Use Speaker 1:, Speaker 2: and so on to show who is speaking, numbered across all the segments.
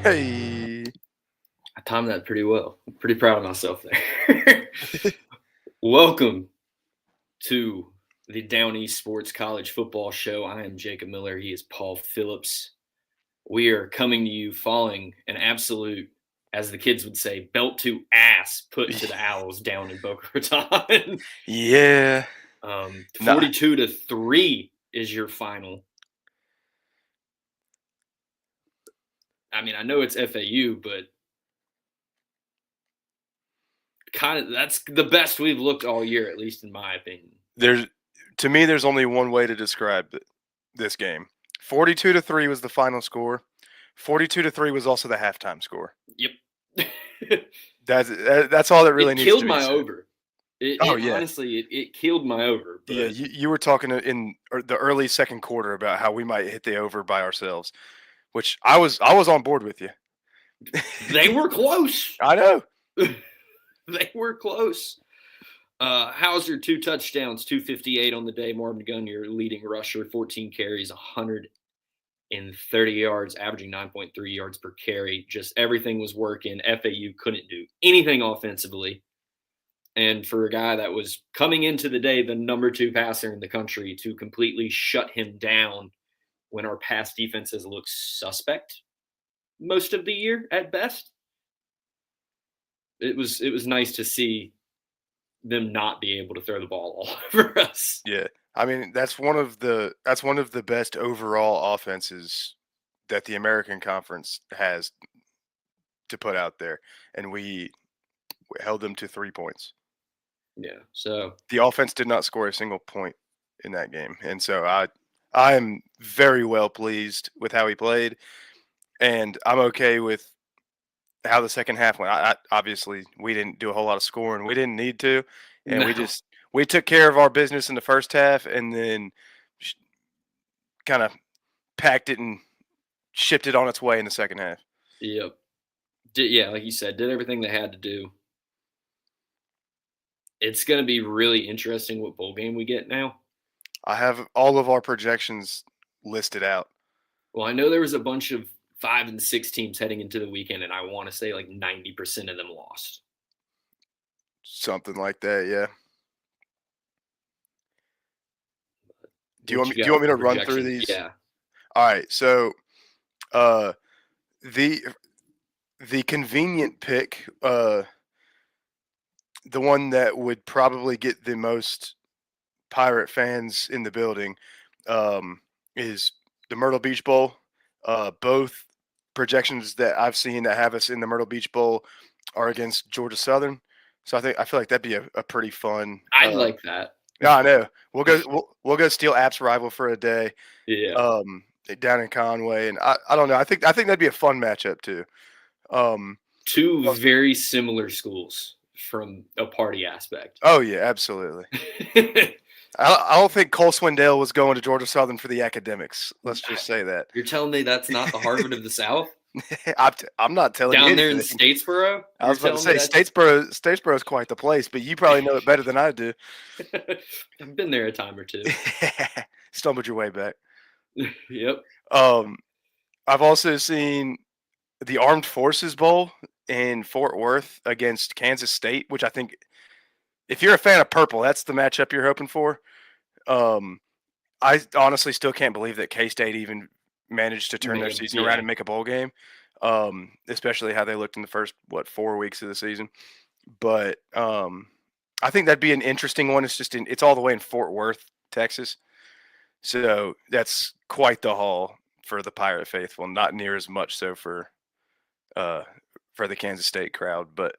Speaker 1: Hey.
Speaker 2: I timed that pretty well. I'm pretty proud of myself there. Welcome to the Down East Sports College Football Show. I am Jacob Miller. He is Paul Phillips. We are coming to you following an absolute, as the kids would say, belt to ass put to the Owls down in Boca Raton.
Speaker 1: Yeah.
Speaker 2: 42-3 is your final. I mean, I know it's FAU, but that's the best we've looked all year, at least in my opinion.
Speaker 1: There's only one way to describe this game. 42-3 was the final score. 42-3 was also the halftime score.
Speaker 2: Yep.
Speaker 1: That's all that really needs to be said.
Speaker 2: It killed my over. Honestly, it killed my over.
Speaker 1: But... Yeah, you were talking in the early second quarter about how we might hit the over by ourselves, which I was on board with you.
Speaker 2: They were close.
Speaker 1: I know.
Speaker 2: They were close. Hauser, 2 touchdowns, 258 on the day. Marvin Gunn, your leading rusher, 14 carries, 130 yards, averaging 9.3 yards per carry. Just everything was working. FAU couldn't do anything offensively. And for a guy that was coming into the day the number 2 passer in the country to completely shut him down when our pass defenses looked suspect most of the year at best. It was nice to see them not be able to throw the ball all over us.
Speaker 1: Yeah. I mean, that's one of the best overall offenses that the American Conference has to put out there, and we held them to 3 points.
Speaker 2: Yeah. So
Speaker 1: the offense did not score a single point in that game, and so I am very well pleased with how he played, and I'm okay with how the second half went. Obviously, we didn't do a whole lot of scoring. We didn't need to, and we took care of our business in the first half, and then kind of packed it and shipped it on its way in the second half.
Speaker 2: Yep. Like you said, did everything they had to do. It's going to be really interesting what bowl game we get now.
Speaker 1: I have all of our projections listed out.
Speaker 2: Well, I know there was a bunch of 5 and 6 teams heading into the weekend, and I want to say like 90% of them lost.
Speaker 1: Something like that, yeah. Do you want me to run through these?
Speaker 2: Yeah.
Speaker 1: All right. So, the convenient pick, the one that would probably get the most Pirate fans in the building, is the Myrtle Beach Bowl. Both projections that I've seen that have us in the Myrtle Beach Bowl are against Georgia Southern. So I feel like that'd be a pretty fun.
Speaker 2: I'd like that.
Speaker 1: Yeah, I know. We'll go steal App's rival for a day.
Speaker 2: Yeah.
Speaker 1: Down in Conway, and I don't know. I think that'd be a fun matchup too.
Speaker 2: 2 very similar schools from a party aspect.
Speaker 1: Oh yeah, absolutely. I don't think Cole Swindell was going to Georgia Southern for the academics. Let's just say that.
Speaker 2: You're telling me that's not the Harvard of the South?
Speaker 1: I'm not telling you.
Speaker 2: Down there in Statesboro?
Speaker 1: I was about to say Statesboro is quite the place, but you probably know it better than I do.
Speaker 2: I've been there a time or 2.
Speaker 1: Stumbled your way back.
Speaker 2: Yep.
Speaker 1: I've also seen the Armed Forces Bowl in Fort Worth against Kansas State, which I think, if you're a fan of purple, that's the matchup you're hoping for. I honestly still can't believe that K-State even managed to turn their season around and make a bowl game, especially how they looked in the first 4 weeks of the season. But I think that'd be an interesting one. It's all the way in Fort Worth, Texas, so that's quite the haul for the Pirate faithful. Not near as much so for the Kansas State crowd, but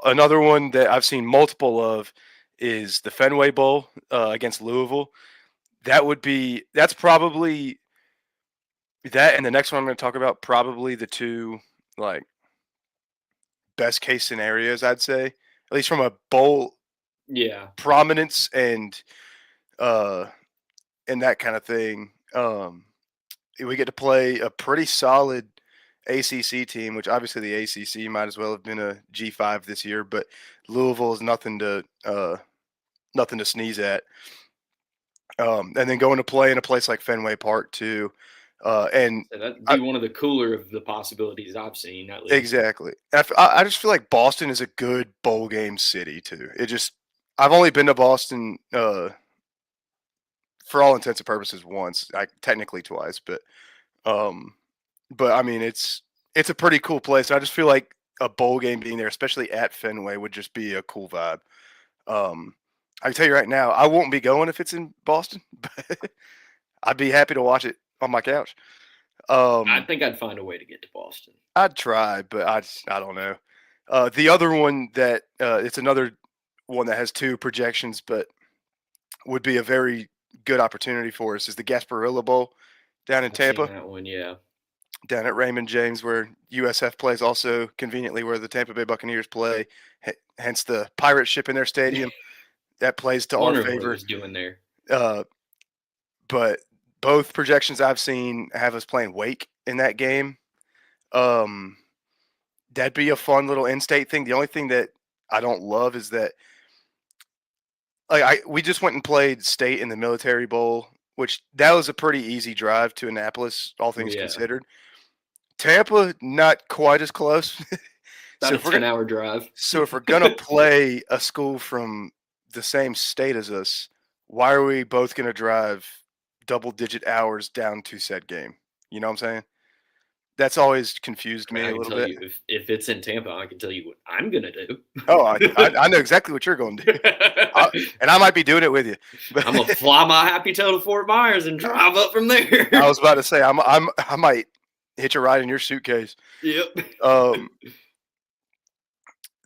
Speaker 1: another one that I've seen multiple of is the Fenway Bowl against Louisville. That's probably that, and the next one I'm going to talk about, probably the 2 best case scenarios, I'd say, at least from a bowl prominence and that kind of thing. We get to play a pretty solid ACC team, which obviously the ACC might as well have been a G5 this year, but Louisville is nothing to sneeze at. And then going to play in a place like Fenway Park too, And
Speaker 2: So that'd
Speaker 1: I,
Speaker 2: be one of the cooler of the possibilities I've seen, at least.
Speaker 1: exactly. I just feel like Boston is a good bowl game city too. I've only been to Boston for all intents and purposes once, technically twice, um, but I mean it's a pretty cool place. I just feel like a bowl game being there, especially at Fenway, would just be a cool vibe. Um, I can tell you right now, I won't be going if it's in Boston, but I'd be happy to watch it on my couch.
Speaker 2: I
Speaker 1: Um,
Speaker 2: think I'd find a way to get to Boston.
Speaker 1: I'd try, but I don't know. The other one that it's another one that has two projections, but would be a very good opportunity for us is the Gasparilla Bowl down in
Speaker 2: I've seen
Speaker 1: Tampa,
Speaker 2: that one, yeah.
Speaker 1: down at Raymond James, where USF plays, also conveniently where the Tampa Bay Buccaneers play. Hence the pirate ship in their stadium that plays to our
Speaker 2: Wondering what it
Speaker 1: favor.
Speaker 2: was doing there.
Speaker 1: Uh, but both projections I've seen have us playing Wake in that game. Um, that'd be a fun little in-state thing. The only thing that I don't love is that we just went and played state in the Military Bowl, which that was a pretty easy drive to Annapolis, all things
Speaker 2: Yeah.
Speaker 1: considered. Tampa, not quite as close.
Speaker 2: About
Speaker 1: so
Speaker 2: a
Speaker 1: if we're gonna
Speaker 2: 10-hour drive.
Speaker 1: so if we're gonna play a school from the same state as us, why are we both gonna drive double-digit hours down to said game? You know what I'm saying? That's always confused
Speaker 2: I mean,
Speaker 1: me
Speaker 2: I
Speaker 1: a
Speaker 2: can
Speaker 1: little
Speaker 2: tell
Speaker 1: bit.
Speaker 2: you if it's in Tampa, I can tell you what I'm gonna do.
Speaker 1: Oh, I know exactly what you're going to do, and I might be doing it with you. But
Speaker 2: I'm gonna fly my happy tail to Fort Myers and drive up from there.
Speaker 1: I was about to say I might hitch a ride in your suitcase.
Speaker 2: Yep.
Speaker 1: Um,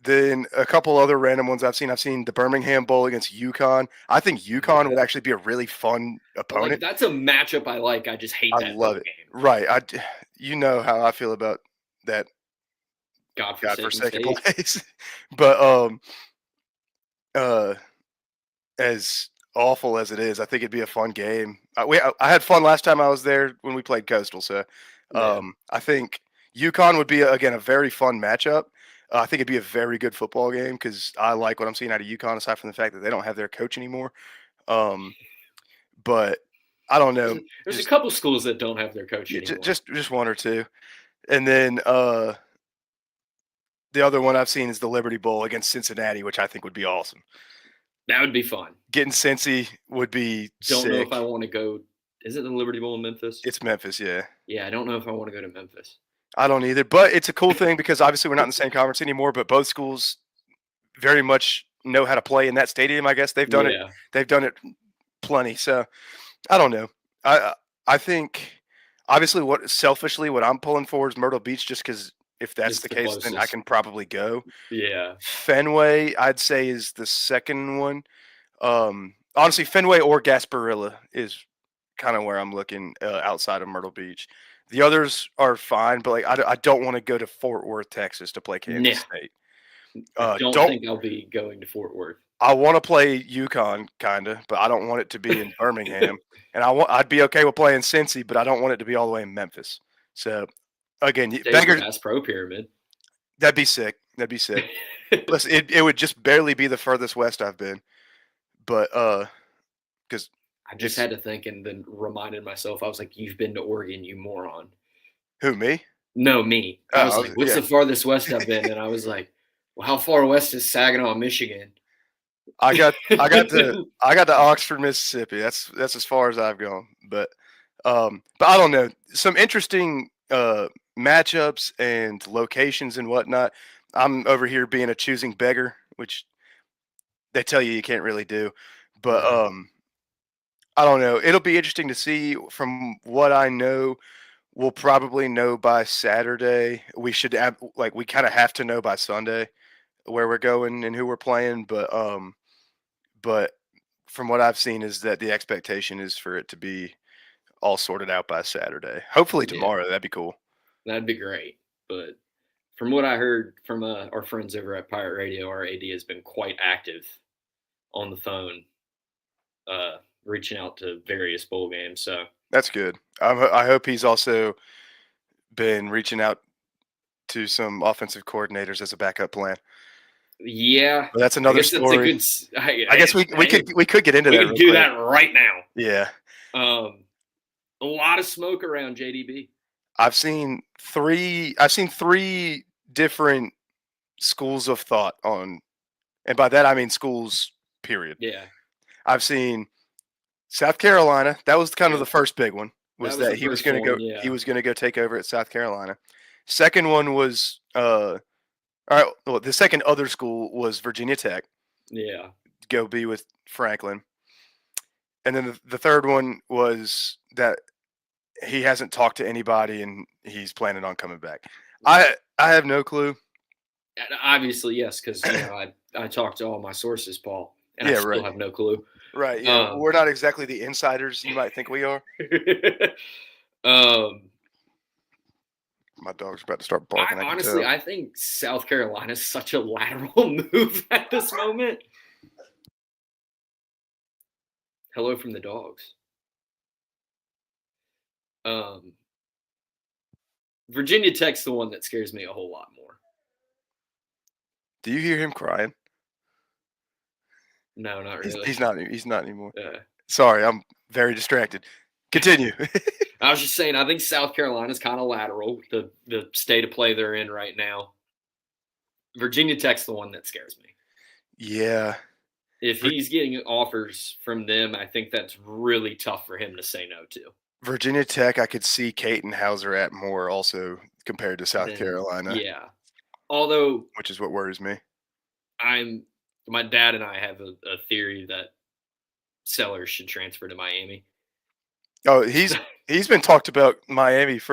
Speaker 1: then a couple other random ones I've seen. I've seen the Birmingham Bowl against UConn. I think UConn would
Speaker 2: Yeah.
Speaker 1: actually be a really fun
Speaker 2: Like
Speaker 1: opponent.
Speaker 2: that's a matchup I like. I just hate
Speaker 1: I
Speaker 2: that bowl
Speaker 1: love it.
Speaker 2: game.
Speaker 1: Right. You know how I feel about that
Speaker 2: Godforsaken
Speaker 1: godforsaken
Speaker 2: state.
Speaker 1: place. But uh as awful as it is, I think it'd be a fun game. I had fun last time I was there when we played Coastal, so
Speaker 2: Yeah.
Speaker 1: I think UConn would be again a very fun matchup. I think it'd be a very good football game because I like what I'm seeing out of UConn, aside from the fact that they don't have their coach anymore. Um, but I don't know,
Speaker 2: There's a
Speaker 1: just
Speaker 2: couple schools that don't have their coach
Speaker 1: yeah,
Speaker 2: anymore.
Speaker 1: just one or two, and then the other one I've seen is the Liberty Bowl against Cincinnati, which I think would be awesome.
Speaker 2: That would be fun.
Speaker 1: Getting Cincy would be
Speaker 2: Don't know if
Speaker 1: sick.
Speaker 2: I want to go. Is it the Liberty Bowl in Memphis?
Speaker 1: It's Memphis, yeah.
Speaker 2: Yeah, I don't know if I want to go to Memphis.
Speaker 1: I don't either, but it's a cool thing because obviously we're not in the same conference anymore, but both schools very much know how to play in that stadium. I guess they've done it.
Speaker 2: Yeah,
Speaker 1: They've done it plenty. So I don't know. I think obviously what I'm pulling for is Myrtle Beach, just because if that's
Speaker 2: it's
Speaker 1: the
Speaker 2: the
Speaker 1: case, then I
Speaker 2: closest.
Speaker 1: can probably go.
Speaker 2: Yeah,
Speaker 1: Fenway, I'd say, is the second one. Honestly, Fenway or Gasparilla is kind of where I'm looking outside of Myrtle Beach. The others are fine, but like I don't want to go to Fort Worth, Texas, to play
Speaker 2: nah.
Speaker 1: Kansas State.
Speaker 2: I don't
Speaker 1: Don't
Speaker 2: think I'll be going to Fort Worth.
Speaker 1: I want to play UConn kinda, but I don't want it to be in Birmingham, and I'd be okay with playing Cincy, but I don't want it to be all the way in Memphis. So again,
Speaker 2: Save the
Speaker 1: beggars,
Speaker 2: Bass Pro Pyramid.
Speaker 1: that'd be sick. That'd be sick. Listen, it would just barely be the furthest west I've been, but because
Speaker 2: I just had to think and then reminded myself. I was like, "You've been to Oregon, you moron."
Speaker 1: who me?
Speaker 2: No, me. I was
Speaker 1: Oh,
Speaker 2: like, "What's
Speaker 1: yeah.
Speaker 2: the farthest west I've been?" And I was like, "Well, how far west is Saginaw, Michigan?"
Speaker 1: I got to Oxford, Mississippi. That's as far as I've gone. But I don't know. Some interesting matchups and locations and whatnot. I'm over here being a choosing beggar, which they tell you can't really do. But
Speaker 2: Right.
Speaker 1: I don't know. It'll be interesting to see. From what I know, we'll probably know by Saturday. We should have, like, we kind of have to know by Sunday where we're going and who we're playing. But from what I've seen is that the expectation is for it to be all sorted out by Saturday. Hopefully
Speaker 2: Yeah,
Speaker 1: tomorrow. That'd be cool.
Speaker 2: that'd be great. But from what I heard from our friends over at Pirate Radio, our AD has been quite active on the phone, reaching out to various bowl games. So
Speaker 1: That's good. I hope he's also been reaching out to some offensive coordinators as a backup plan.
Speaker 2: yeah,
Speaker 1: But that's
Speaker 2: I
Speaker 1: another
Speaker 2: guess that's a
Speaker 1: story.
Speaker 2: good.
Speaker 1: I guess we could get into
Speaker 2: we
Speaker 1: that
Speaker 2: could
Speaker 1: real
Speaker 2: do
Speaker 1: quick.
Speaker 2: that right now.
Speaker 1: Yeah.
Speaker 2: Um, A lot of smoke around JDB.
Speaker 1: I've seen three different schools of thought on, and by that I mean schools, period.
Speaker 2: Yeah.
Speaker 1: I've seen South Carolina. That was kind of
Speaker 2: Yep.
Speaker 1: the first big one.
Speaker 2: That
Speaker 1: Was
Speaker 2: was
Speaker 1: that
Speaker 2: the
Speaker 1: he was
Speaker 2: first
Speaker 1: going to go?
Speaker 2: one.
Speaker 1: He
Speaker 2: Yeah.
Speaker 1: was going to go take over at South Carolina. Second one was all right. Well, the second other school was Virginia Tech.
Speaker 2: Yeah.
Speaker 1: Go be with Franklin. And then the third one was that he hasn't talked to anybody and he's planning on coming back. I have no clue.
Speaker 2: And obviously, yes, because I talked to all my sources, Paul, and I
Speaker 1: Yeah,
Speaker 2: still
Speaker 1: right.
Speaker 2: have no clue.
Speaker 1: Right. Yeah. We're not exactly the insiders you might think we are.
Speaker 2: um,
Speaker 1: My dog's about to start barking. I can
Speaker 2: honestly,
Speaker 1: tell.
Speaker 2: I think South Carolina is such a lateral move at this moment. Hello from the dogs. Virginia Tech's the one that scares me a whole lot more.
Speaker 1: Do you hear him crying?
Speaker 2: No, not really.
Speaker 1: He's not. He's not anymore.
Speaker 2: Uh,
Speaker 1: Sorry, I'm very distracted. Continue.
Speaker 2: I was just saying, I think South Carolina's kind of lateral, the state of play they're in right now. Virginia Tech's the one that scares me.
Speaker 1: Yeah.
Speaker 2: If he's getting offers from them, I think that's really tough for him to say no to.
Speaker 1: Virginia Tech, I could see Caton Hauser at more also compared to South Carolina.
Speaker 2: Yeah. Although,
Speaker 1: which is what worries me.
Speaker 2: my dad and I have a theory that Sellers should transfer to Miami.
Speaker 1: Oh, he's been talked about he's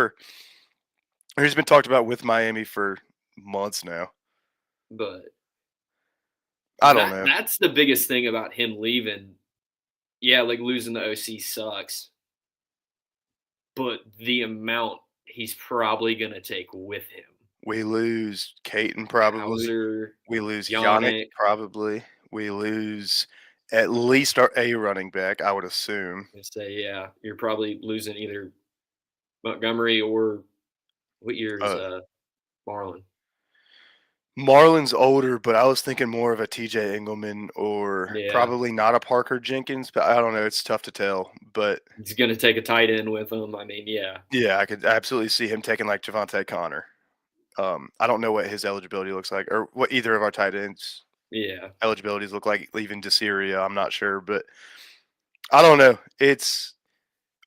Speaker 1: been talked about with Miami for months now.
Speaker 2: But
Speaker 1: I don't know.
Speaker 2: That's the biggest thing about him leaving. Yeah, like losing the OC sucks. But the amount he's probably going to take with him.
Speaker 1: We lose Caton probably.
Speaker 2: Hauser,
Speaker 1: we lose Yannick probably. We lose at least a running back, I would assume.
Speaker 2: I say, yeah, you're probably losing either Montgomery or what year is Marlon?
Speaker 1: Marlon's older, but I was thinking more of a TJ Engelman or probably not a Parker Jenkins, but I don't know. It's tough to tell. But
Speaker 2: he's going to take a tight end with him. I mean, yeah.
Speaker 1: Yeah, I could absolutely see him taking like Javante Connor. I don't know what his eligibility looks like or what either of our tight ends eligibilities look like, leaving DeSiria. I'm not sure, but I don't know.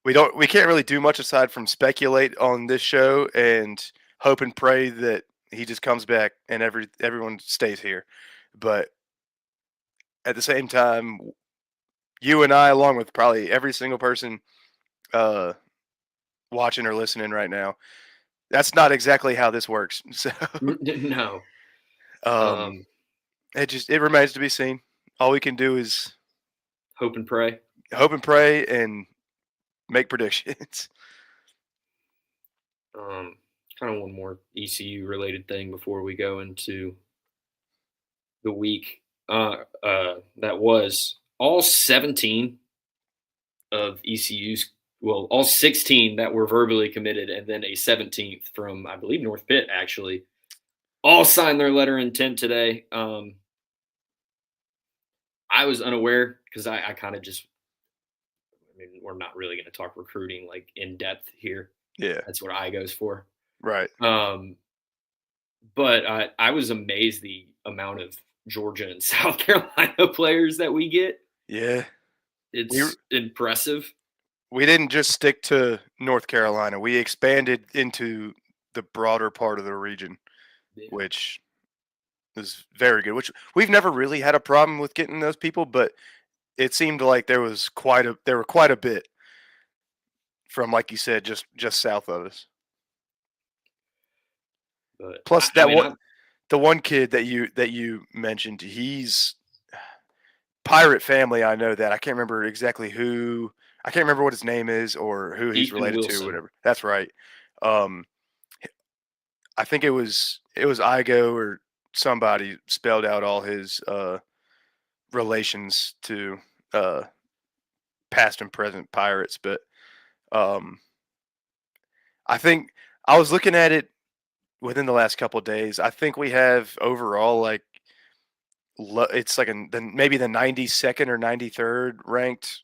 Speaker 1: We can't really do much aside from speculate on this show and hope and pray that he just comes back and everyone stays here. But at the same time, you and I, along with probably every single person watching or listening right now, that's not exactly how this works. So
Speaker 2: no.
Speaker 1: It remains to be seen. All we can do is
Speaker 2: hope and pray
Speaker 1: and make predictions.
Speaker 2: Kind of one more ECU related thing before we go into the week. That was all 17 of ECU's, well, all 16 that were verbally committed, and then a 17th from, I believe, North Pitt, actually, all signed their letter of intent today. I was unaware because I kind of just, I mean, we're not really going to talk recruiting like in depth here.
Speaker 1: Yeah.
Speaker 2: That's what I goes for.
Speaker 1: Right.
Speaker 2: But I was amazed the amount of Georgia and South Carolina players that we get.
Speaker 1: Yeah.
Speaker 2: It's impressive.
Speaker 1: We didn't just stick to North Carolina. We expanded into the broader part of the region, which is very good, which we've never really had a problem with getting those people, but it seemed like there were quite a bit from, like you said, just south of us.
Speaker 2: But
Speaker 1: plus the one kid that you mentioned, he's Pirate family. I know that. I can't remember exactly who. I can't remember what his name is or who he's
Speaker 2: Ethan
Speaker 1: related
Speaker 2: Wilson.
Speaker 1: to. Whatever. That's right. I think it was Igo or somebody spelled out all his relations to past and present Pirates, but I think I was looking at it within the last couple of days. I think we have overall like it's like maybe the 92nd or 93rd ranked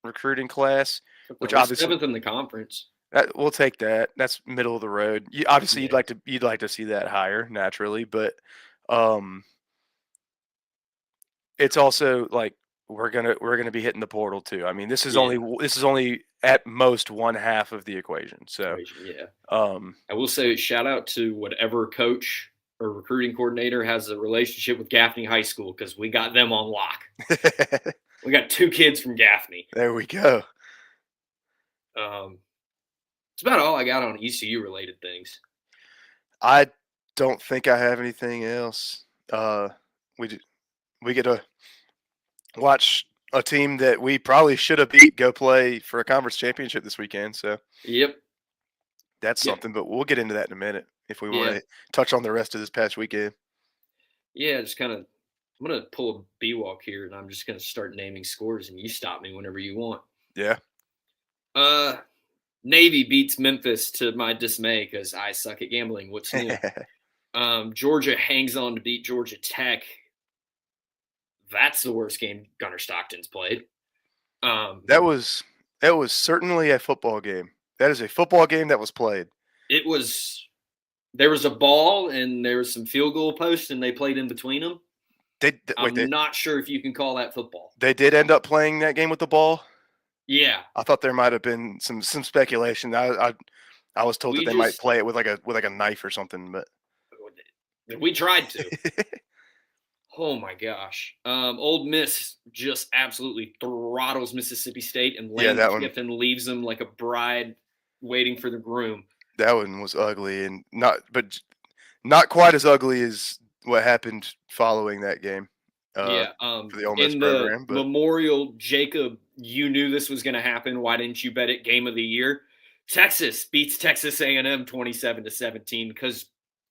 Speaker 1: recruiting class, which
Speaker 2: We're
Speaker 1: obviously
Speaker 2: 7th in the conference.
Speaker 1: we'll take that. That's middle of the road. Obviously,
Speaker 2: Yeah.
Speaker 1: you'd like to see that higher naturally, but um, it's also like we're gonna be hitting the portal too. I mean,
Speaker 2: Yeah.
Speaker 1: this is only at most one half of the equation. So
Speaker 2: Yeah.
Speaker 1: um,
Speaker 2: I will say shout out to whatever coach or recruiting coordinator has a relationship with Gaffney High School because we got them on lock. We got 2 kids from Gaffney.
Speaker 1: there we go.
Speaker 2: It's about all I got on ECU related things.
Speaker 1: I don't think I have anything else. We we get to watch a team that we probably should have beat go play for a conference championship this weekend. So
Speaker 2: Yep.
Speaker 1: that's
Speaker 2: Yep.
Speaker 1: something. But we'll get into that in a minute if we want
Speaker 2: Yeah.
Speaker 1: to touch on the rest of this past weekend.
Speaker 2: Yeah. Just kind of, I'm going to pull a B walk here and I'm just going to start naming scores and you stop me whenever you want.
Speaker 1: Yeah.
Speaker 2: Uh, Navy beats Memphis to my dismay because I suck at gambling. What's new? Georgia hangs on to beat Georgia Tech. That's the worst game Gunnar Stockton's played.
Speaker 1: that was certainly a football game. That is a football game that was played.
Speaker 2: It was. There was a ball and there was some field goal posts and they played in between them. I'm not sure if you can call that football.
Speaker 1: They did end up playing that game with the ball.
Speaker 2: Yeah,
Speaker 1: I thought there might have been some speculation. I was told that they might play it with like a knife or something, but
Speaker 2: we tried to. Oh my gosh. Old Miss just absolutely throttles Mississippi State and Lane Kiffin leaves them like a bride waiting for the groom.
Speaker 1: That one was ugly and not quite as ugly as what happened following that game. For the Ole Miss
Speaker 2: in
Speaker 1: program,
Speaker 2: the Memorial, Jacob, you knew this was going to happen. Why didn't you bet it game of the year? Texas beats Texas A&M 27-17 because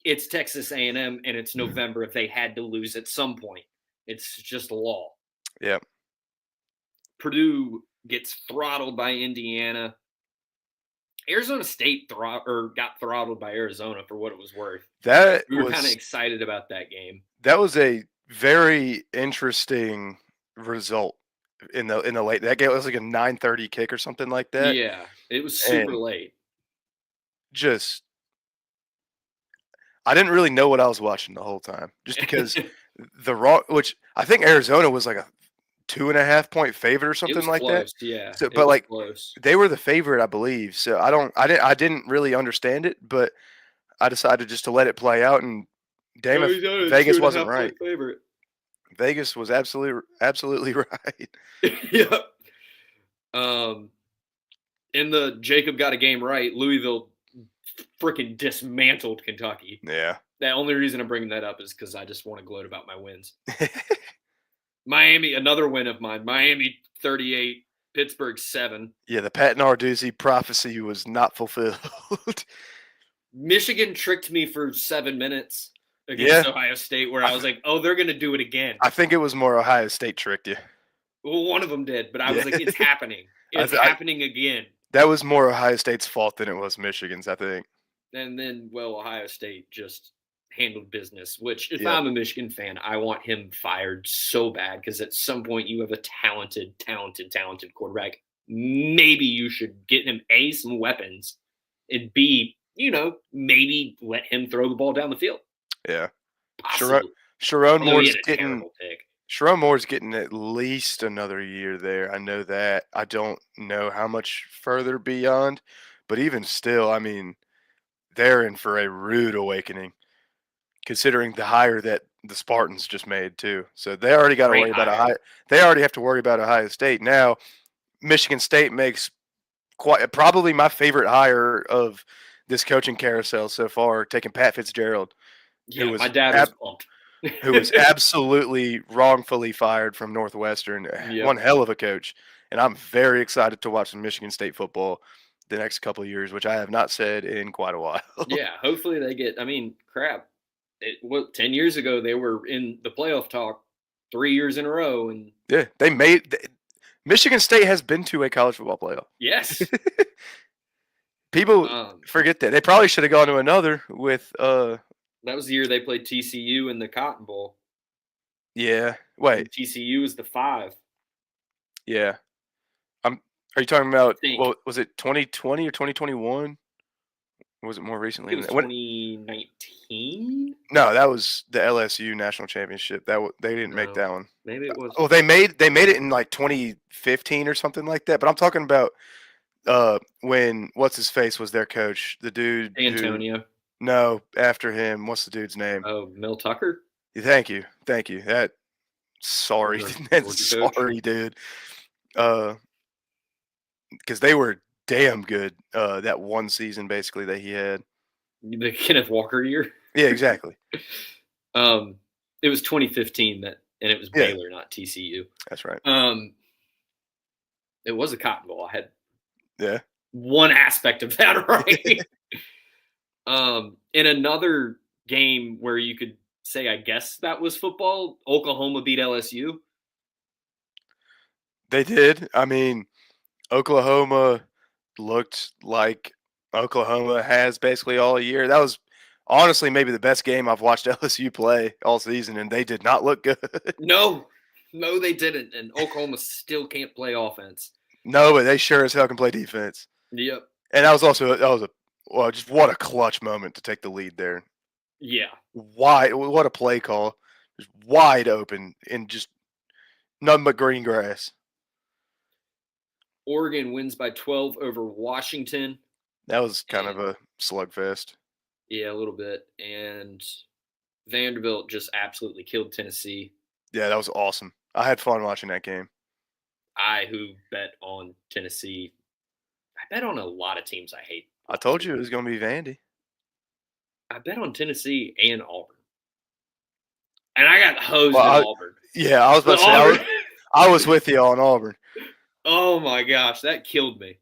Speaker 2: it's Texas A&M and it's November. If they had to lose at some point, it's just a law.
Speaker 1: Yeah.
Speaker 2: Purdue gets throttled by Indiana. Arizona State got throttled by Arizona for what it was worth. We were kind of excited about that game.
Speaker 1: That was a very interesting result in the late. That game was like a 9:30 kick or something like that.
Speaker 2: Yeah, it was super late.
Speaker 1: I didn't really know what I was watching the whole time, just because which I think Arizona was like a 2.5 point favorite or something like
Speaker 2: close,
Speaker 1: that.
Speaker 2: Yeah,
Speaker 1: so, but like close. They were the favorite, I believe. So I didn't really understand it, but I decided just to let it play out. And damn, if Vegas wasn't right.
Speaker 2: Favorite.
Speaker 1: Vegas was absolutely right.
Speaker 2: Yeah. In the Jacob got a game right, Louisville freaking dismantled Kentucky.
Speaker 1: Yeah.
Speaker 2: The only reason I'm bringing that up is because I just want to gloat about my wins. Miami, another win of mine. Miami 38, Pittsburgh 7.
Speaker 1: Yeah, the Pat Narduzzi prophecy was not fulfilled.
Speaker 2: Michigan tricked me for 7 minutes against Ohio State, where I was like, "Oh, they're going to do it again."
Speaker 1: I think it was more Ohio State tricked you.
Speaker 2: Well, one of them did, but I was like, "It's happening. It's happening again."
Speaker 1: That was more Ohio State's fault than it was Michigan's, I think.
Speaker 2: And then, Ohio State just handled business, which if I'm a Michigan fan, I want him fired so bad because at some point you have a talented quarterback. Maybe you should get him A, some weapons, and B, maybe let him throw the ball down the field.
Speaker 1: Yeah.
Speaker 2: Possibly.
Speaker 1: Sharon Moore's getting at least another year there. I know that. I don't know how much further beyond, but even still, I mean, they're in for a rude awakening, considering the hire that the Spartans just made too. So they already got to worry about They already have to worry about Ohio State now. Michigan State makes probably my favorite hire of this coaching carousel so far, taking Pat Fitzgerald.
Speaker 2: Yeah, my dad was pumped.
Speaker 1: Who was absolutely wrongfully fired from Northwestern. Yep. One hell of a coach. And I'm very excited to watch some Michigan State football the next couple of years, which I have not said in quite a while.
Speaker 2: Yeah, hopefully they get – I mean, crap. 10 years ago they were in the playoff talk 3 years in a row. And
Speaker 1: yeah, Michigan State has been to a college football playoff.
Speaker 2: Yes.
Speaker 1: People forget that. They probably should have gone to another with
Speaker 2: that was the year they played TCU in the Cotton Bowl.
Speaker 1: Yeah. Wait.
Speaker 2: And TCU is the 5.
Speaker 1: Yeah. Are you talking about,
Speaker 2: think
Speaker 1: well, was it 2020 or 2021? Or was it more recently
Speaker 2: it
Speaker 1: than
Speaker 2: was
Speaker 1: that? When,
Speaker 2: 2019.
Speaker 1: no, that was the LSU national championship. They didn't make
Speaker 2: No,
Speaker 1: that one.
Speaker 2: maybe it was
Speaker 1: Well, they made it in like 2015 or something like that. But I'm talking about when what's his face was their coach, the dude who
Speaker 2: Antonio.
Speaker 1: no after him. What's the dude's name?
Speaker 2: Oh, Mel Tucker,
Speaker 1: Thank you. That sorry,
Speaker 2: former Georgia coach.
Speaker 1: sorry, dude. Because they were damn good that one season basically that he had.
Speaker 2: The Kenneth Walker year.
Speaker 1: Yeah, exactly.
Speaker 2: It was 2015 and it was
Speaker 1: Yeah,
Speaker 2: Baylor, not TCU.
Speaker 1: that's right.
Speaker 2: It was a Cotton Bowl. I had
Speaker 1: Yeah,
Speaker 2: one aspect of that right. In another game where you could say, I guess that was football, Oklahoma beat LSU.
Speaker 1: they did. I mean, Oklahoma looked like Oklahoma has basically all year. That was honestly maybe the best game I've watched LSU play all season, and they did not look good.
Speaker 2: No, they didn't. And Oklahoma still can't play offense.
Speaker 1: No, but they sure as hell can play defense.
Speaker 2: Yep.
Speaker 1: And that was a well, just what a clutch moment to take the lead there.
Speaker 2: Yeah.
Speaker 1: What a play call, just wide open and just nothing but green grass.
Speaker 2: Oregon wins by 12 over Washington.
Speaker 1: That was kind of
Speaker 2: And
Speaker 1: a slugfest.
Speaker 2: yeah, a little bit. And Vanderbilt just absolutely killed Tennessee.
Speaker 1: Yeah, that was awesome. I had fun watching that game.
Speaker 2: Who bet on Tennessee, I bet on a lot of teams I hate.
Speaker 1: I told you it was going to be Vandy.
Speaker 2: I bet on Tennessee and Auburn. And I got hosed
Speaker 1: Well,
Speaker 2: in Auburn.
Speaker 1: Yeah, I was about to say
Speaker 2: Auburn.
Speaker 1: I was with you on Auburn.
Speaker 2: Oh my gosh, that killed me.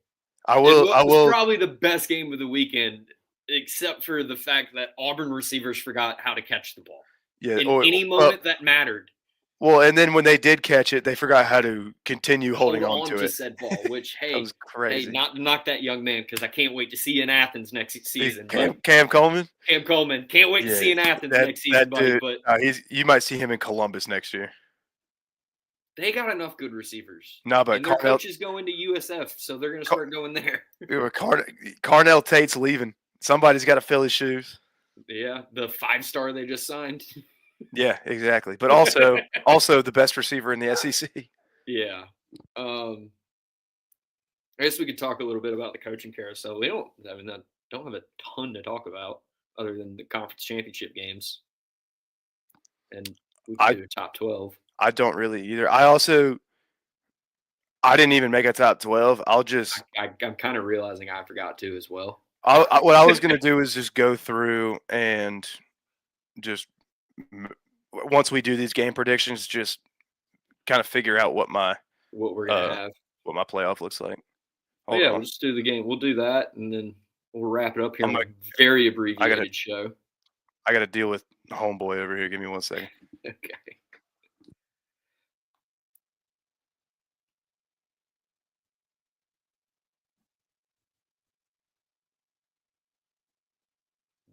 Speaker 1: I
Speaker 2: It
Speaker 1: will.
Speaker 2: was probably the best game of the weekend, except for the fact that Auburn receivers forgot how to catch the ball.
Speaker 1: Yeah.
Speaker 2: In any moment that mattered.
Speaker 1: Well, and then when they did catch it, they forgot how to continue
Speaker 2: Hold
Speaker 1: holding on
Speaker 2: on
Speaker 1: to it.
Speaker 2: said ball, which
Speaker 1: That was crazy.
Speaker 2: not knock that young man because I can't wait to see you in Athens next season.
Speaker 1: Cam Coleman.
Speaker 2: Cam Coleman, can't wait to see you in Athens next season,
Speaker 1: that
Speaker 2: buddy.
Speaker 1: dude,
Speaker 2: But
Speaker 1: you might see him in Columbus next year.
Speaker 2: they got enough good receivers.
Speaker 1: No, but
Speaker 2: and their coaches going to USF, so they're going to start going there.
Speaker 1: Carnell Tate's leaving. Somebody's got to fill his shoes.
Speaker 2: Yeah, the 5-star they just signed.
Speaker 1: Yeah, exactly. But also the best receiver in the SEC.
Speaker 2: Yeah. I guess we could talk a little bit about the coaching carousel. I don't have a ton to talk about other than the conference championship games. And we can do a top 12.
Speaker 1: I don't really either. I didn't even make a top 12.
Speaker 2: I'm kind of realizing I forgot to as well.
Speaker 1: What I was going to do is just go through and just once we do these game predictions, just kind of figure out what
Speaker 2: we're going to have.
Speaker 1: What my playoff looks like.
Speaker 2: We'll just do the game. We'll do that, and then we'll wrap it up here on a very abbreviated show.
Speaker 1: I got to deal with homeboy over here. Give me 1 second.
Speaker 2: Okay.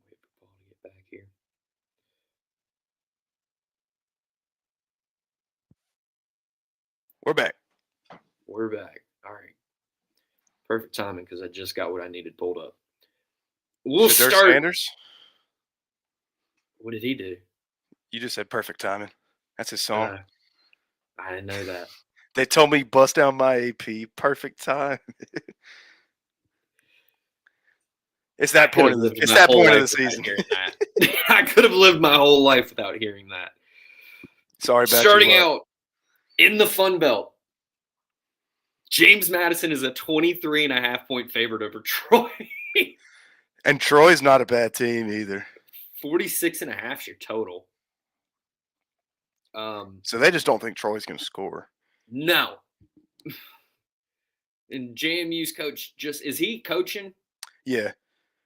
Speaker 2: Wait for Paul to get back here.
Speaker 1: We're back.
Speaker 2: We're back. All right. Perfect timing because I just got what I needed pulled up. We'll start.
Speaker 1: Sanders?
Speaker 2: What did he do?
Speaker 1: You just said perfect timing. That's his song.
Speaker 2: I didn't know that.
Speaker 1: They told me bust down my AP. Perfect time. It's that point of the season.
Speaker 2: I could have lived my whole life without hearing that.
Speaker 1: Sorry about
Speaker 2: Starting out in the Fun Belt, James Madison is a 23.5-point favorite over Troy.
Speaker 1: And Troy's not a bad team either.
Speaker 2: 46.5 is your total.
Speaker 1: So they just don't think Troy's going to score.
Speaker 2: No. And JMU's coach is he coaching?
Speaker 1: Yeah.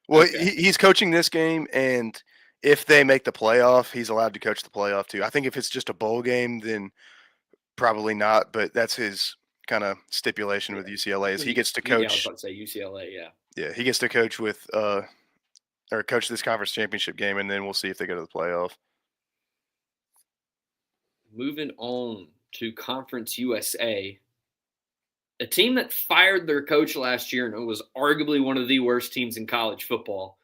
Speaker 1: Well, okay. He's coaching this game, and if they make the playoff, he's allowed to coach the playoff too. I think if it's just a bowl game, then probably not. But that's his kind of stipulation with UCLA is he gets to coach.
Speaker 2: Yeah, I was about to say UCLA. Yeah.
Speaker 1: Yeah, he gets to coach with or coach this conference championship game, and then we'll see if they go to the playoff.
Speaker 2: Moving on to Conference USA. a team that fired their coach last year and it was arguably one of the worst teams in college football,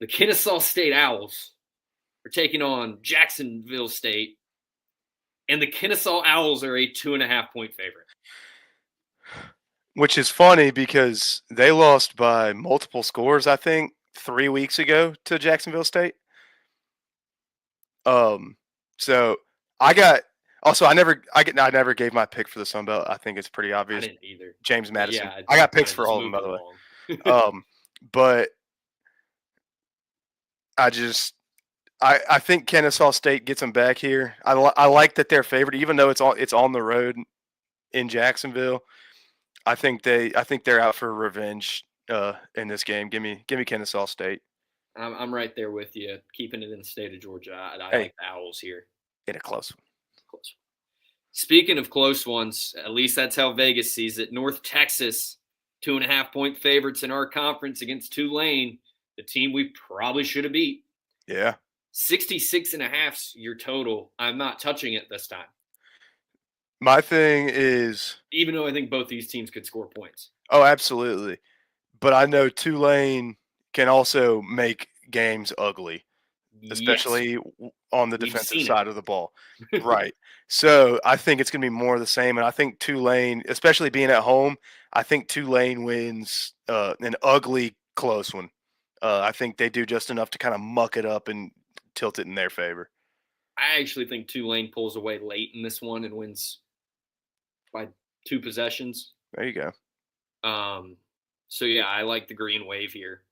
Speaker 2: the Kennesaw State Owls, are taking on Jacksonville State, and the Kennesaw Owls are a 2.5-point favorite.
Speaker 1: Which is funny because they lost by multiple scores, I think, 3 weeks ago to Jacksonville State. So I got also I never gave my pick for the Sun Belt. I think it's pretty
Speaker 2: I
Speaker 1: obvious.
Speaker 2: didn't either.
Speaker 1: James Madison.
Speaker 2: Yeah,
Speaker 1: I got picks for all of them, by the way. But I think Kennesaw State gets them back here. I like that they're favored, even though it's on the road in Jacksonville. I think they're out for revenge in this game. Give me Kennesaw State.
Speaker 2: I'm right there with you, keeping it in the state of Georgia. I like the Owls here.
Speaker 1: In a close one.
Speaker 2: Close. Speaking of close ones, at least that's how Vegas sees it. North Texas, 2.5-point favorites in our conference against Tulane, the team we probably should have beat.
Speaker 1: Yeah.
Speaker 2: 66.5 your total. I'm not touching it this time.
Speaker 1: My thing is,
Speaker 2: even though I think both these teams could score points.
Speaker 1: Oh, absolutely. But I know Tulane can also make games ugly, especially on the defensive side of the ball. Right. So I think it's going to be more of the same. And I think Tulane, especially being at home, I think Tulane wins an ugly, close one. I think they do just enough to kind of muck it up and tilt it in their favor.
Speaker 2: I actually think Tulane pulls away late in this one and wins by 2 possessions.
Speaker 1: There you go.
Speaker 2: So, yeah, I like the green wave here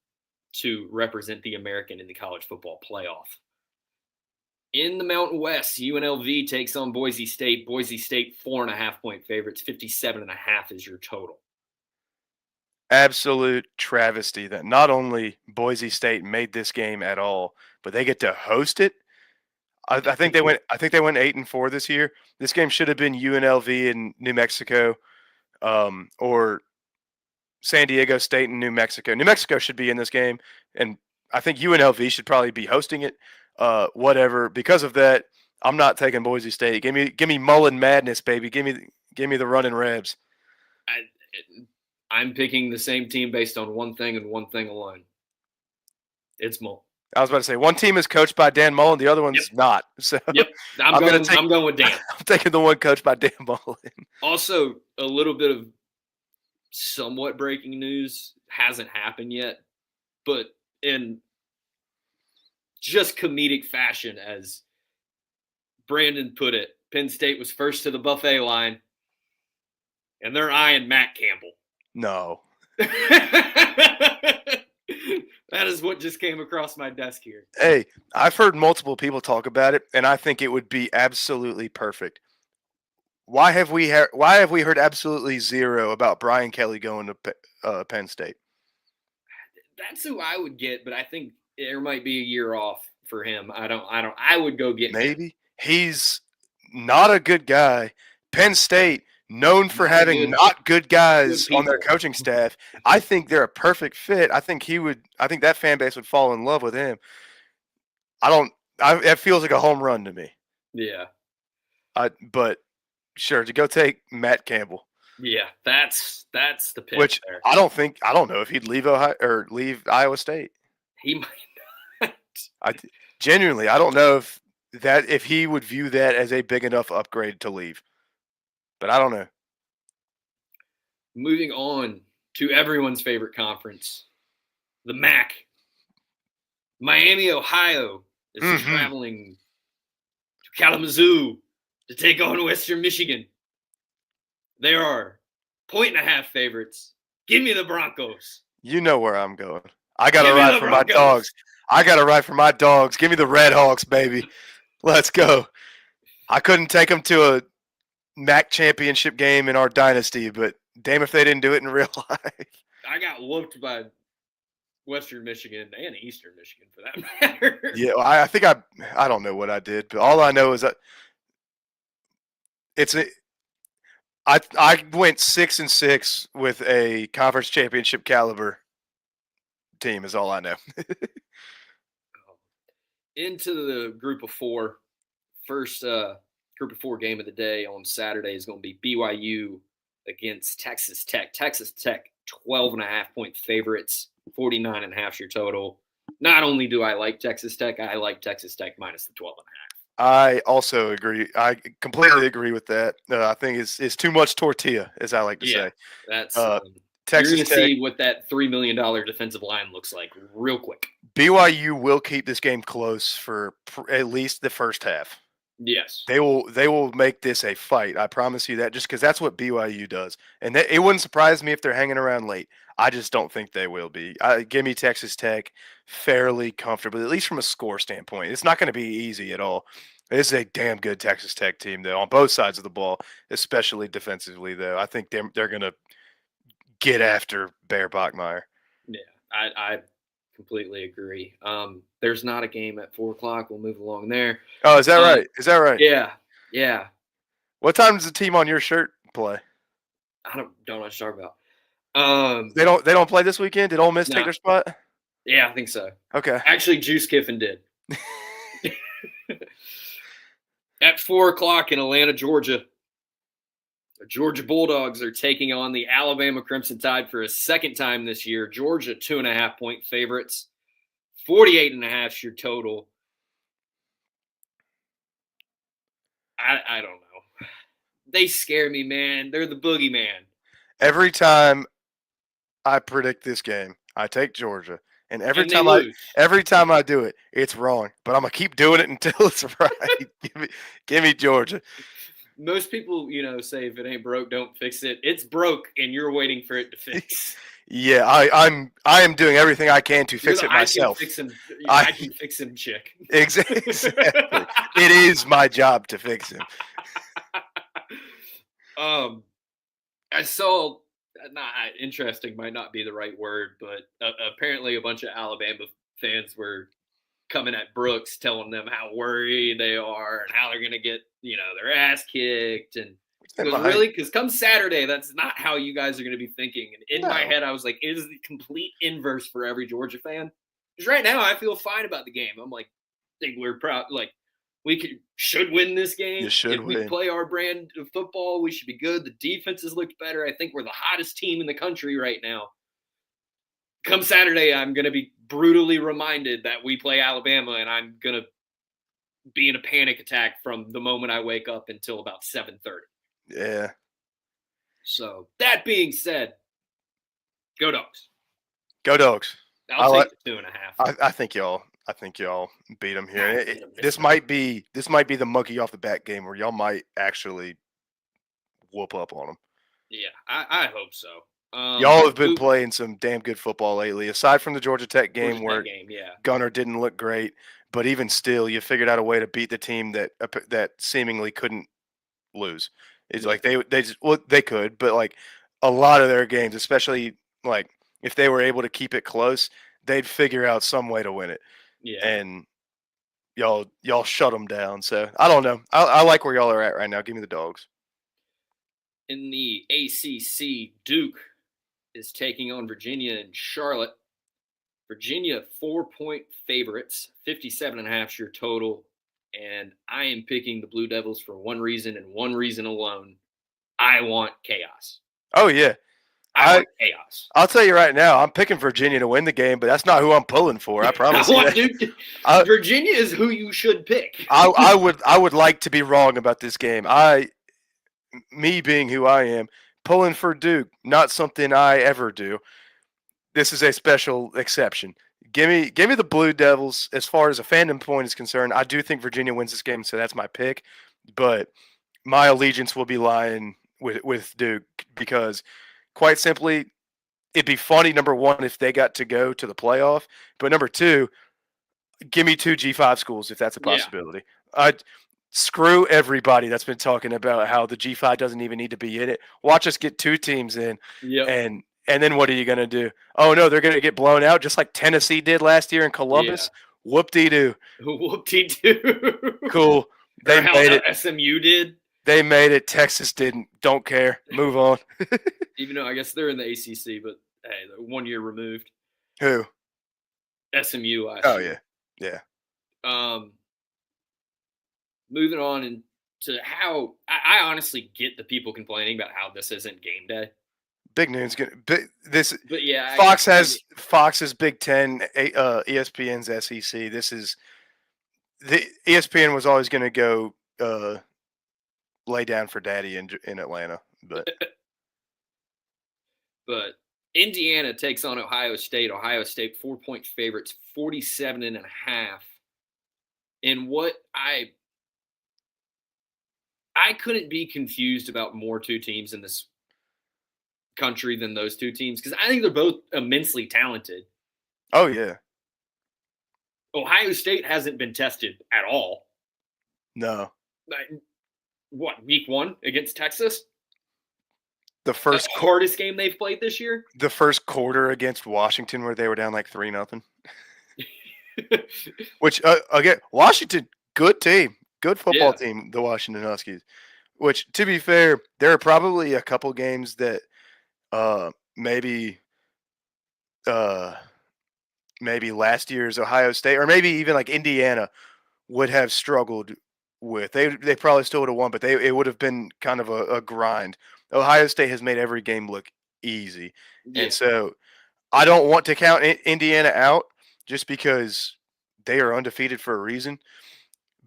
Speaker 2: to represent the American in the college football playoff. In the Mountain West, UNLV takes on Boise State. Boise State, 4.5-point favorites. 57.5 is your total.
Speaker 1: Absolute travesty that not only Boise State made this game at all, but they get to host it. I think they went 8-4 this year. This game should have been UNLV in New Mexico, or San Diego State and New Mexico. New Mexico should be in this game, and I think UNLV should probably be hosting it. Whatever. Because of that, I'm not taking Boise State. Give me Mullen madness, baby. Give me the running Rebs.
Speaker 2: I'm picking the same team based on one thing and one thing alone. It's Mullen.
Speaker 1: I was about to say one team is coached by Dan Mullen, the other one's not. So
Speaker 2: I'm going with Dan.
Speaker 1: I'm taking the one coached by Dan Mullen.
Speaker 2: Also, a little bit of somewhat breaking news hasn't happened yet, but in just comedic fashion, as Brandon put it, Penn State was first to the buffet line, and they're eyeing Matt Campbell.
Speaker 1: No.
Speaker 2: That is what just came across my desk here.
Speaker 1: Hey, I've heard multiple people talk about it, and I think it would be absolutely perfect. Why have we heard absolutely zero about Brian Kelly going to Penn State?
Speaker 2: That's who I would get, but I think there might be a year off for him. I would go get
Speaker 1: maybe him. He's not a good guy. Penn State, known for having not good guys on their coaching staff. I think they're a perfect fit. I think that fan base would fall in love with him. It feels like a home run to me.
Speaker 2: Yeah.
Speaker 1: But sure, to go take Matt Campbell.
Speaker 2: Yeah, that's the pick.
Speaker 1: Which
Speaker 2: there.
Speaker 1: I don't know if he'd leave Ohio or leave Iowa State.
Speaker 2: He might not.
Speaker 1: Genuinely, I don't know if he would view that as a big enough upgrade to leave. But I don't know.
Speaker 2: Moving on to everyone's favorite conference, the MAC. Miami, Ohio is traveling to Kalamazoo to take on Western Michigan. They are 1.5 favorites. Give me the Broncos.
Speaker 1: You know where I'm going. I got to ride for my dogs. Give me the Red Hawks, baby. Let's go. I couldn't take them to a MAC championship game in our dynasty, but damn if they didn't do it in real life.
Speaker 2: I got whooped by Western Michigan and Eastern Michigan for that matter.
Speaker 1: Yeah, I think I don't know what I did, but all I know is that I went 6-6 with a conference championship caliber team is all I know.
Speaker 2: Into the group of four. First group of four game of the day on Saturday is going to be BYU against Texas Tech. Texas Tech, 12.5-point favorites, 49.5 your total. Not only do I like Texas Tech, I like Texas Tech minus the 12.5.
Speaker 1: I also agree. I completely agree with that. I think it's too much tortilla, as I like to
Speaker 2: Yeah,
Speaker 1: say.
Speaker 2: that's you're
Speaker 1: Texas
Speaker 2: going to
Speaker 1: Tech,
Speaker 2: see what that $3 million defensive line looks like real quick.
Speaker 1: BYU will keep this game close for at least the first half.
Speaker 2: Yes.
Speaker 1: They will make this a fight. I promise you that, just because that's what BYU does. And it wouldn't surprise me if they're hanging around late. I just don't think they will be. Give me Texas Tech fairly comfortably, at least from a score standpoint. It's not going to be easy at all. This is a damn good Texas Tech team, though, on both sides of the ball, especially defensively, though. I think they're going to get after Bear Bachmeier.
Speaker 2: Yeah, I completely agree. There's not a game at 4:00. We'll move along there.
Speaker 1: Oh, is that right? Is that right?
Speaker 2: Yeah.
Speaker 1: What time does the team on your shirt play?
Speaker 2: I don't know what you're talking about.
Speaker 1: They don't play this weekend? Did Ole Miss take
Speaker 2: No.
Speaker 1: their spot?
Speaker 2: Yeah, I think so.
Speaker 1: Okay.
Speaker 2: Actually, Juice Kiffin did. At 4:00 in Atlanta, Georgia, the Georgia Bulldogs are taking on the Alabama Crimson Tide for a second time this year. Georgia, 2.5-point favorites, 48.5 your total. I don't know. They scare me, man. They're the boogeyman.
Speaker 1: Every time I predict this game, I take Georgia, and every time I do it, it's wrong. But I'm gonna keep doing it until it's right. give me Georgia.
Speaker 2: Most people, say if it ain't broke, don't fix it. It's broke, and you're waiting for it to fix.
Speaker 1: Yeah, I am doing everything I can to fix it myself.
Speaker 2: I can fix him, chick.
Speaker 1: Exactly. It is my job to fix him.
Speaker 2: I saw. Not interesting might not be the right word, but apparently a bunch of Alabama fans were coming at Brooks, telling them how worried they are and how they're going to get, their ass kicked. And he goes, really? Because come Saturday, that's not how you guys are going to be thinking. And in my head, I was like, it is the complete inverse for every Georgia fan. Because right now, I feel fine about the game. I'm like, think we're proud. Like, we should win this game.
Speaker 1: You should win.
Speaker 2: We play our brand of football, we should be good. The defense has looked better. I think we're the hottest team in the country right now. Come Saturday, I'm going to be brutally reminded that we play Alabama, and I'm going to be in a panic attack from the moment I wake up until about 7:30.
Speaker 1: Yeah.
Speaker 2: So that being said, go Dogs.
Speaker 1: Go Dogs.
Speaker 2: I'll take the 2.5.
Speaker 1: I think y'all beat them here. This might be the monkey off the back game where y'all might actually whoop up on them.
Speaker 2: Yeah, I hope so.
Speaker 1: Y'all have been playing some damn good football lately. Aside from the Georgia Tech game Gunner didn't look great, but even still, you figured out a way to beat the team that seemingly couldn't lose. It's like they could, but like a lot of their games, especially like if they were able to keep it close, they'd figure out some way to win it.
Speaker 2: Yeah.
Speaker 1: And y'all shut them down. So I don't know. I like where y'all are at right now. Give me the Dogs.
Speaker 2: In the ACC, Duke is taking on Virginia and Charlotte. Virginia, 4-point favorites, 57.5 your total. And I am picking the Blue Devils for one reason and one reason alone. I want chaos.
Speaker 1: Oh, yeah.
Speaker 2: I want chaos.
Speaker 1: I'll tell you right now, I'm picking Virginia to win the game, but that's not who I'm pulling for. I promise you.
Speaker 2: Virginia is who you should pick.
Speaker 1: I would like to be wrong about this game. Me being who I am, pulling for Duke, not something I ever do. This is a special exception. Give me the Blue Devils. As far as a fandom point is concerned, I do think Virginia wins this game, so that's my pick. But my allegiance will be lying with Duke because, quite simply, it'd be funny, number one, if they got to go to the playoff. But number two, give me 2 G5 schools if that's a possibility. Yeah. Screw everybody that's been talking about how the G5 doesn't even need to be in it. Watch us get 2 teams in, and then what are you going to do? Oh, no, they're going to get blown out just like Tennessee did last year in Columbus? Yeah. Whoop-dee-doo.
Speaker 2: Whoop-dee-doo.
Speaker 1: Cool. They made it.
Speaker 2: SMU did.
Speaker 1: They made it. Texas didn't. Don't care. Move on.
Speaker 2: Even though I guess they're in the ACC, but hey, they're 1 year removed.
Speaker 1: Who?
Speaker 2: SMU.
Speaker 1: Oh, yeah. Yeah.
Speaker 2: Moving on to how I honestly get the people complaining about how this isn't game day.
Speaker 1: Big Noon's gonna. This
Speaker 2: But yeah,
Speaker 1: Fox's Big Ten, ESPN's SEC. This is the ESPN was always going to go lay down for Daddy in Atlanta, but
Speaker 2: Indiana takes on Ohio State. Ohio State 4-point favorites, 47.5. And what I couldn't be confused about more two teams in this country than those two teams because I think they're both immensely talented.
Speaker 1: Oh yeah.
Speaker 2: Ohio State hasn't been tested at all.
Speaker 1: No.
Speaker 2: What, week 1 against Texas?
Speaker 1: The
Speaker 2: hardest game they've played this year?
Speaker 1: The first quarter against Washington where they were down like 3-0. Which again, Washington, good team. Good football team, the Washington Huskies. Which, to be fair, there are probably a couple games that maybe last year's Ohio State or maybe even like Indiana would have struggled with. They probably still would have won, but it would have been kind of a grind. Ohio State has made every game look easy. Yeah. And so I don't want to count Indiana out just because they are undefeated for a reason.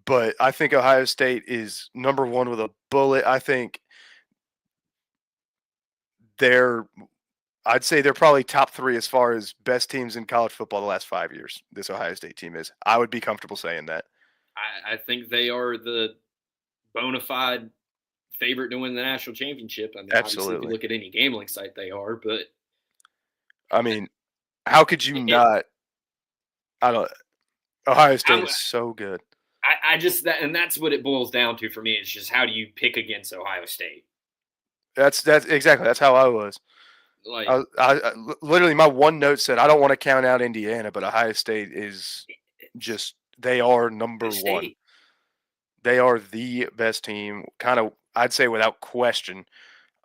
Speaker 1: But I think Ohio State is number one with a bullet. I think I'd say they're probably top 3 as far as best teams in college football the last 5 years. This Ohio State team is. I would be comfortable saying that.
Speaker 2: I think they are the bona fide favorite to win the national championship. I mean,
Speaker 1: absolutely.
Speaker 2: Obviously, if you look at any gambling site, they are. But
Speaker 1: I mean, how could you not? I don't. Ohio State is so good.
Speaker 2: I just and that's what it boils down to for me. It's just how do you pick against Ohio State?
Speaker 1: That's exactly that's how I was. Like I literally my one note said I don't want to count out Indiana, but Ohio State is just they are number one. They are the best team, kind of I'd say without question.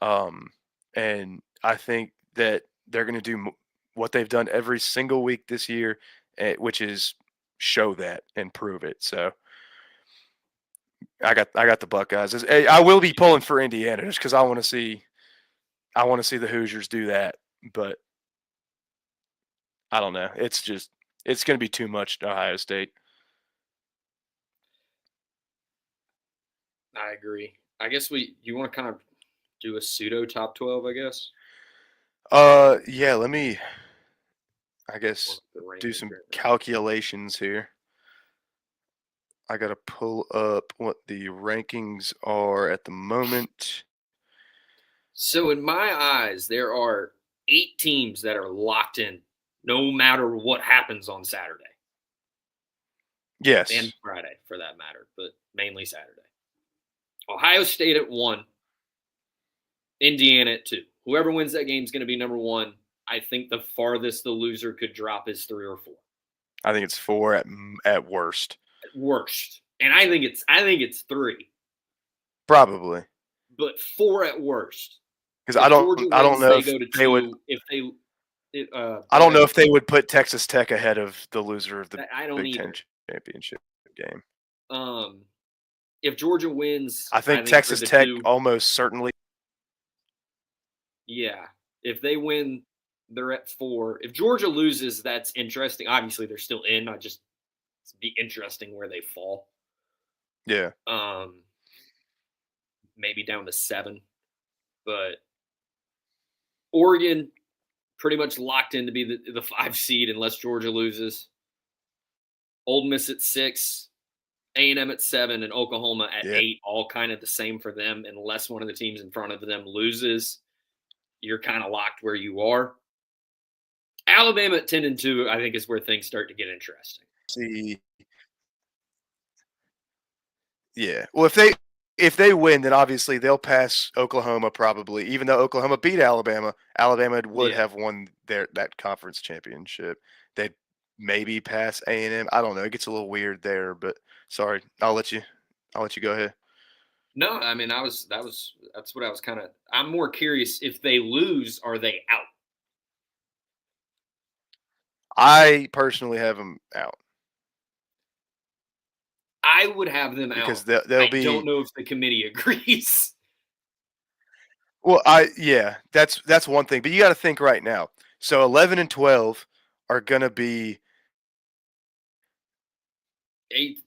Speaker 1: And I think that they're going to do what they've done every single week this year, which is show that and prove it. So I got the Buckeyes. I will be pulling for Indiana just because I want to see the Hoosiers do that. But I don't know. It's going to be too much to Ohio State.
Speaker 2: I agree. I guess you want to kind of do a pseudo top 12, I guess.
Speaker 1: Yeah. Let me, I guess, do some calculations here. I got to pull up what the rankings are at the moment.
Speaker 2: So in my eyes, there are 8 teams that are locked in no matter what happens on Saturday.
Speaker 1: Yes.
Speaker 2: And Friday, for that matter, but mainly Saturday. Ohio State at 1, Indiana at 2. Whoever wins that game is going to be number 1. I think the farthest the loser could drop is 3 or 4.
Speaker 1: I think it's 4 at worst.
Speaker 2: At worst, and I think it's 3.
Speaker 1: Probably.
Speaker 2: But 4 at worst.
Speaker 1: Because I don't know if they would. I don't know if they would put Texas Tech ahead of the loser of the Big Ten championship game.
Speaker 2: If Georgia wins,
Speaker 1: I think Texas Tech almost certainly.
Speaker 2: Yeah, if they win, they're at 4. If Georgia loses, that's interesting. Obviously, they're still in. It'd be interesting where they fall.
Speaker 1: Yeah.
Speaker 2: Maybe down to 7, but Oregon pretty much locked in to be the 5 seed unless Georgia loses. Ole Miss at 6. A&M at 7 and Oklahoma at 8, all kind of the same for them. Unless one of the teams in front of them loses, you're kind of locked where you are. Alabama at 10 and 2, I think, is where things start to get interesting.
Speaker 1: See, yeah. Well, if they win, then obviously they'll pass Oklahoma probably. Even though Oklahoma beat Alabama, Alabama would have won that conference championship. They'd maybe pass A&M. I don't know. It gets a little weird there, but sorry. I'll let you go ahead.
Speaker 2: No, I mean that's what I was kind of. I'm more curious if they lose, are they out?
Speaker 1: I personally have them out.
Speaker 2: I would have them
Speaker 1: because
Speaker 2: out.
Speaker 1: they'll
Speaker 2: I don't
Speaker 1: be.
Speaker 2: know if the committee agrees.
Speaker 1: Well, yeah, that's one thing, but you got to think right now. So 11 and 12 are going to be
Speaker 2: Eight,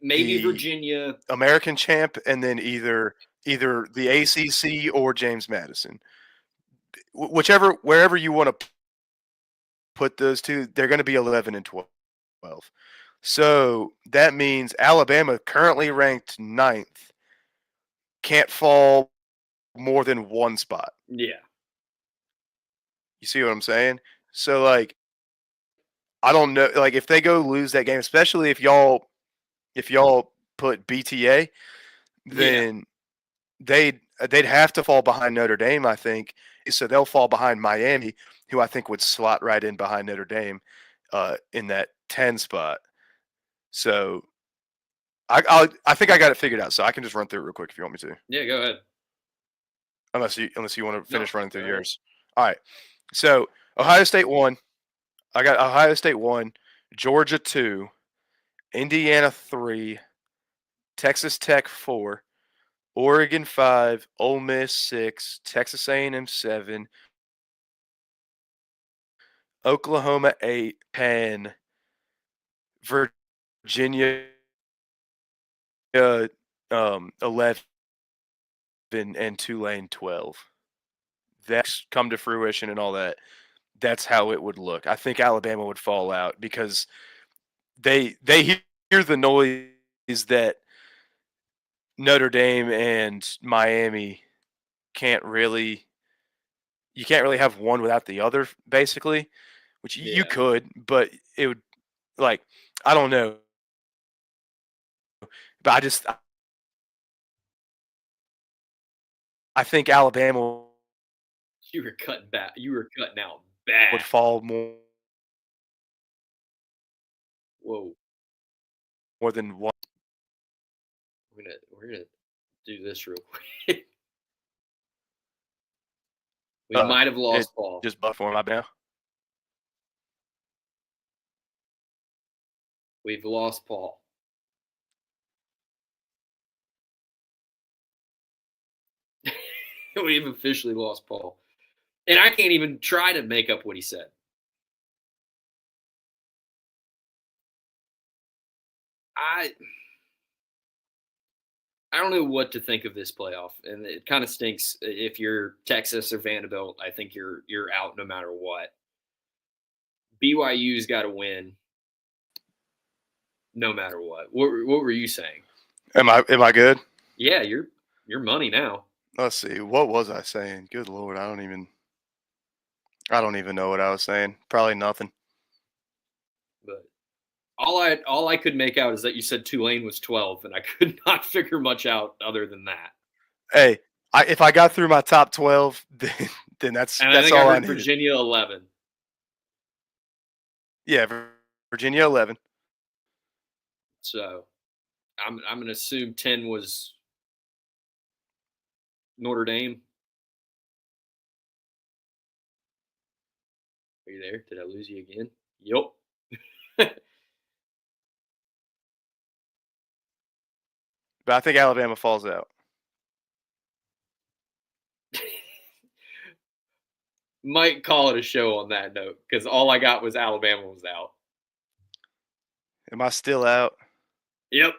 Speaker 2: maybe
Speaker 1: the
Speaker 2: Virginia.
Speaker 1: American champ, and then either the ACC or James Madison, whichever wherever you want to put those two, they're going to be 11 and 12. So that means Alabama, currently ranked ninth, can't fall more than one spot.
Speaker 2: Yeah.
Speaker 1: You see what I'm saying? So like, I don't know, like if they go lose that game, especially if y'all put BTA,
Speaker 2: Yeah.
Speaker 1: then they'd have to fall behind Notre Dame, I think. So they'll fall behind Miami, who I think would slot right in behind Notre Dame in that 10 spot. So I think I got it figured out. So I can just run through it real quick if you want me to,
Speaker 2: Yeah. Go ahead.
Speaker 1: unless you want to
Speaker 2: No.
Speaker 1: finish running
Speaker 2: Go
Speaker 1: through
Speaker 2: ahead.
Speaker 1: yours. All right. So Ohio State won. I got Ohio State 1, Georgia 2, Indiana 3, Texas Tech 4, Oregon 5, Ole Miss 6, Texas A&M 7, Oklahoma 8, Penn, Virginia 11, and Tulane 12. That's come to fruition and all that. That's how it would look. I think Alabama would fall out because they hear the noise that Notre Dame and Miami can't really you can't really have one without the other, basically, which you
Speaker 2: Yeah.
Speaker 1: could, but it would, like, I don't know, but I think Alabama
Speaker 2: You were cutting back. You were cutting out bad.
Speaker 1: would fall more
Speaker 2: Whoa.
Speaker 1: than one.
Speaker 2: We're gonna do this real quick. We might have
Speaker 1: It
Speaker 2: lost Paul.
Speaker 1: just buffed for him now.
Speaker 2: We've lost Paul. We've officially lost Paul. And I can't even try to make up what he said. I I don't know what to think of this playoff, and it kind of stinks. If you're Texas or Vanderbilt, I think you're out no matter what. BYU's got to win no matter what. What were you saying?
Speaker 1: Am I good?
Speaker 2: Yeah, you're money now.
Speaker 1: Let's see. What was I saying? Good Lord, I don't even know what I was saying. Probably nothing.
Speaker 2: But all I could make out is that you said Tulane was 12, and I could not figure much out other than that.
Speaker 1: Hey, if I got through my top 12, then that's
Speaker 2: And I
Speaker 1: that's
Speaker 2: think I
Speaker 1: all I
Speaker 2: heard
Speaker 1: needed.
Speaker 2: Virginia 11.
Speaker 1: Yeah, Virginia 11.
Speaker 2: So I'm gonna assume 10 was Notre Dame. Are you there? Did I lose you again? Yep.
Speaker 1: But I think Alabama falls out.
Speaker 2: Might call it a show on that note because all I got was Alabama was out.
Speaker 1: Am I still out?
Speaker 2: Yep.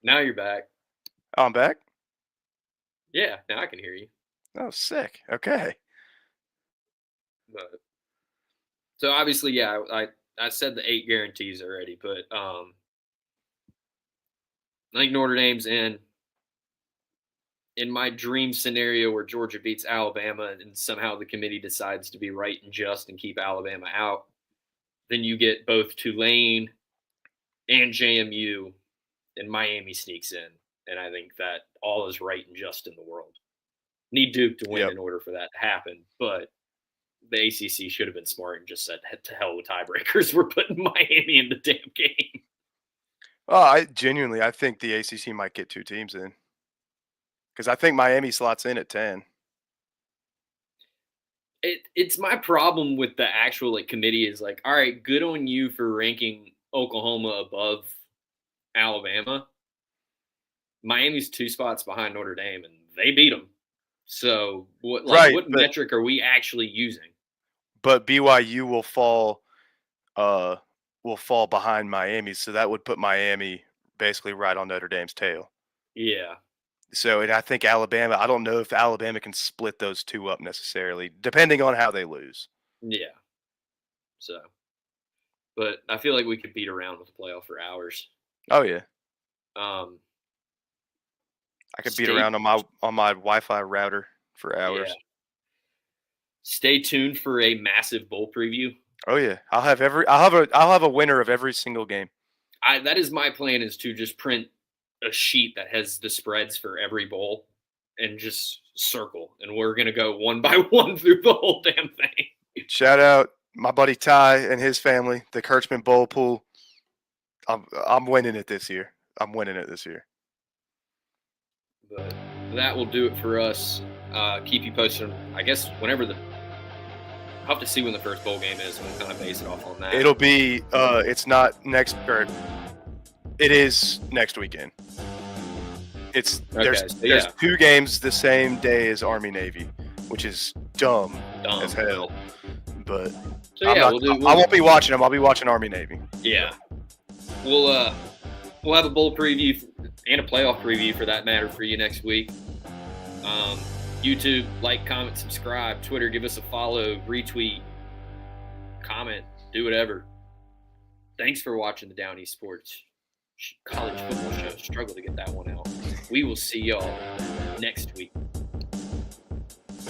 Speaker 2: Now you're back.
Speaker 1: Oh, I'm back?
Speaker 2: Yeah, now I can hear you.
Speaker 1: Oh, sick. Okay.
Speaker 2: But so obviously, yeah, I said the 8 guarantees already, but I think Notre Dame's in. In my dream scenario where Georgia beats Alabama and somehow the committee decides to be right and just and keep Alabama out, then you get both Tulane and JMU, and Miami sneaks in. And I think that all is right and just in the world. Need Duke to win
Speaker 1: Yep.
Speaker 2: in order for that to happen, but the ACC should have been smart and just said, to hell with tiebreakers. We're putting Miami in the damn game.
Speaker 1: Oh, I think the ACC might get 2 teams in because I think Miami slots in at 10.
Speaker 2: It's my problem with the actual committee is like, all right, good on you for ranking Oklahoma above Alabama. Miami's 2 spots behind Notre Dame, and they beat them. So what metric are we actually using?
Speaker 1: But BYU will fall behind Miami, so that would put Miami basically right on Notre Dame's tail.
Speaker 2: Yeah.
Speaker 1: So, and I think Alabama, I don't know if Alabama can split those two up necessarily, depending on how they lose.
Speaker 2: Yeah. So, but I feel like we could beat around with the playoff for hours.
Speaker 1: Oh yeah.
Speaker 2: I
Speaker 1: could beat around on my Wi-Fi router for hours.
Speaker 2: Yeah. Stay tuned for a massive bowl preview.
Speaker 1: Oh yeah, I'll have a winner of every single game.
Speaker 2: That is my plan, is to just print a sheet that has the spreads for every bowl and just circle, and we're gonna go one by one through the whole damn thing.
Speaker 1: Shout out my buddy Ty and his family, the Kirchman Bowl pool. I'm winning it this year.
Speaker 2: But that will do it for us. Keep you posted. I guess whenever I'll have to see when the first bowl game is, and we'll kind of base it off on that.
Speaker 1: It'll be it's not next, or it is next weekend. It's there's 2 games the same day as Army Navy, which is dumb as hell. But
Speaker 2: so yeah,
Speaker 1: I won't be watching them. I'll be watching Army Navy.
Speaker 2: Yeah, we'll have a bowl preview and a playoff preview for that matter for you next week. YouTube, like, comment, subscribe. Twitter, give us a follow, retweet, comment, do whatever. Thanks for watching the Down East Sports College Football Show. Struggle to get that one out. We will see y'all next week.